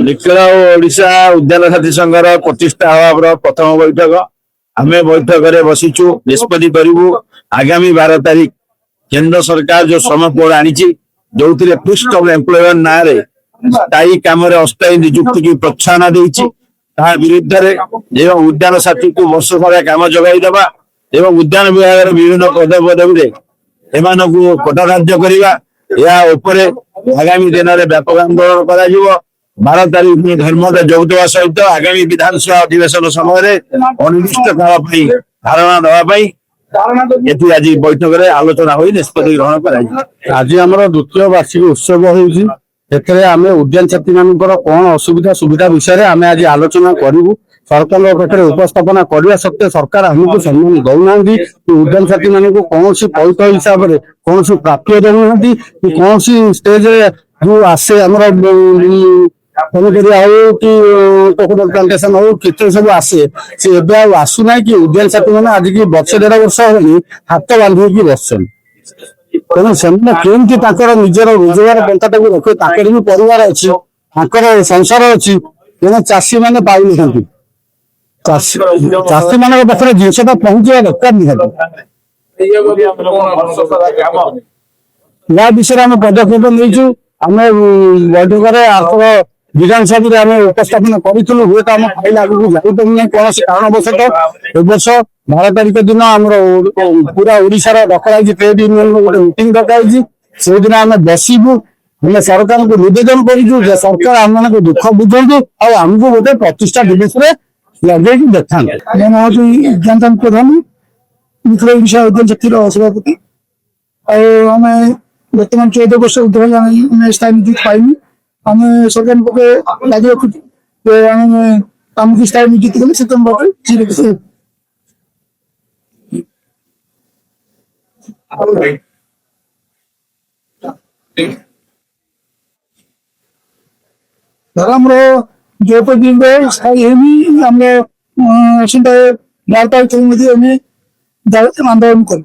ନିଖିଳ ଓଡିଶା ଉଦ୍ୟାନ ସାଥୀ ସଂଘର ପ୍ରତିଷ୍ଠା ହବାର ପ୍ରଥମ ବୈଠକ। ଆମେ ବୈଠକରେ ବସିଛୁ, ନିଷ୍ପତ୍ତି କରିବୁ ଆଗାମୀ 12 ତାରିଖ କେନ୍ଦ୍ର ସରକାର ଯୋଉ ଶ୍ରମ କୋଡ୍ ଆଣିଛି, ଯୋଉଥିରେ ପୋଷ୍ଟ ଅଫ୍ ଏମ୍ପ୍ଲୟମେଣ୍ଟ ନାଁରେ ସ୍ଥାୟୀ କାମରେ ଅସ୍ଥାୟୀ ନିଯୁକ୍ତିକୁ ପ୍ରୋତ୍ସାହନ ଦେଇଛି, ତାହା ବିରୁଦ୍ଧରେ ଏବଂ ଉଦ୍ୟାନ ସାଥୀକୁ ବର୍ଷ ସାରା କାମ ଯୋଗାଇ ଦେବା ଏବଂ ଉଦ୍ୟାନ ବିଭାଗର ବିଭିନ୍ନ ପଦପଦବୀରେ ଏମାନଙ୍କୁ କୋଟା କାର୍ଯ୍ୟ କରିବା, ଏହା ଉପରେ ଆଗାମୀ ଦିନରେ ବ୍ୟାପକ ଆନ୍ଦୋଳନ କରାଯିବ। 12 ତାରିଖ ଧର୍ମର ଯୋଗଦେବା ସହିତ ଆଗାମୀ ବିଧାନସଭା ଅଧିବେଶନ ସମୟରେ ଅନିର୍ଦ୍ଦିଷ୍ଟ କାଳ ପାଇଁ ଧାରଣା ଦେବା ପାଇଁ ଏଠି ଆଜି ବୈଠକରେ ଆଲୋଚନା ହୋଇ ନିଷ୍ପତ୍ତି ଗ୍ରହଣ କରାଯିବ। ଆଜି ଆମର ଦ୍ୱିତୀୟ ବାର୍ଷିକ ଉତ୍ସବ ହେଉଛି। ଏଥିରେ ଆମେ ଉଦ୍ୟାନ ସାଥୀ ମାନଙ୍କର କଣ ଅସୁବିଧା ସୁବିଧା ବିଷୟରେ ଆମେ ଆଜି ଆଲୋଚନା କରିବୁ। ସରକାରଙ୍କ ପାଖରେ ଉପସ୍ଥାପନା କରିବା ସତ୍ତ୍ୱେ ସରକାର ଆମକୁ ସମ୍ମାନ ଦଉନାହାନ୍ତି। ଉଦ୍ୟାନ ସାଥୀ ମାନଙ୍କୁ କୌଣସି ପଇଠ ହିସାବରେ କୌଣସି ପ୍ରାପ୍ୟ ଦେଉନାହାନ୍ତି। କୌଣସି ଷ୍ଟେଜରେ ଯୋଉ ଆସେ ଆମର ପନିପରିବା ହଉ କି କୋକୋନଟ୍ ପ୍ଲାଣ୍ଟେସନ ହଉ କେତେ ସବୁ ଆସେ, ସେ ଏବେ ଆଉ ଆସୁନାହିଁ। କି ଉଦ୍ୟାନ ସାଥୀ ମାନେ ଆଜିକି ବର୍ଷ 1.5 ବର୍ଷ ହେଲାଣି ହାତ ବାନ୍ଧିକି ବସିଛନ୍ତି। ତେଣୁ ସେମାନେ କେମିତି ତାଙ୍କର ନିଜର ରୋଜଗାର ପନ୍ଥାଟାକୁ ରଖିବେ? ତାଙ୍କର ବି ପରିବାର ଅଛି, ତାଙ୍କର ସଂସାର ଅଛି। ତେଣୁ ଚାଷୀ ମାନେ ପାଉନାହାନ୍ତି। ଚାଷୀ ମାନଙ୍କ ପାଖରେ ଜିନିଷଟା ପହଞ୍ଚିବା ଦରକାର ନିହାତି। या विषय में पदक्षेप नहीं। आम बैठक आसर विधानसभा आम उपस्थापन करूँ, हुए तो आम फाइल आगे जापारे कौन कारणवशत ए वर्ष 12 तारिख दिन आम पूरा ओडार डकाई ट्रेड यूनियन गोटे मीटिंग डकाई। से दिन आम बसबू, हमें सरकार को निवेदन करूँ सरकार आम मान दुख बुझु और आमको गोटे प्रतिष्ठा दिवस लगे देखा। ज्ञान प्रधान निखिल ओडिशा उद्यान साथी सभापति। आम बर्तमान 14 वर्ष उद्योग स्थायी नियुक्ति पाइनी। आम सरकार पक्षे लगे रखुचे आमको स्थायी नियुक्ति कले से तुम धर जो पर्यटन स्थायी आम आंदोलन कर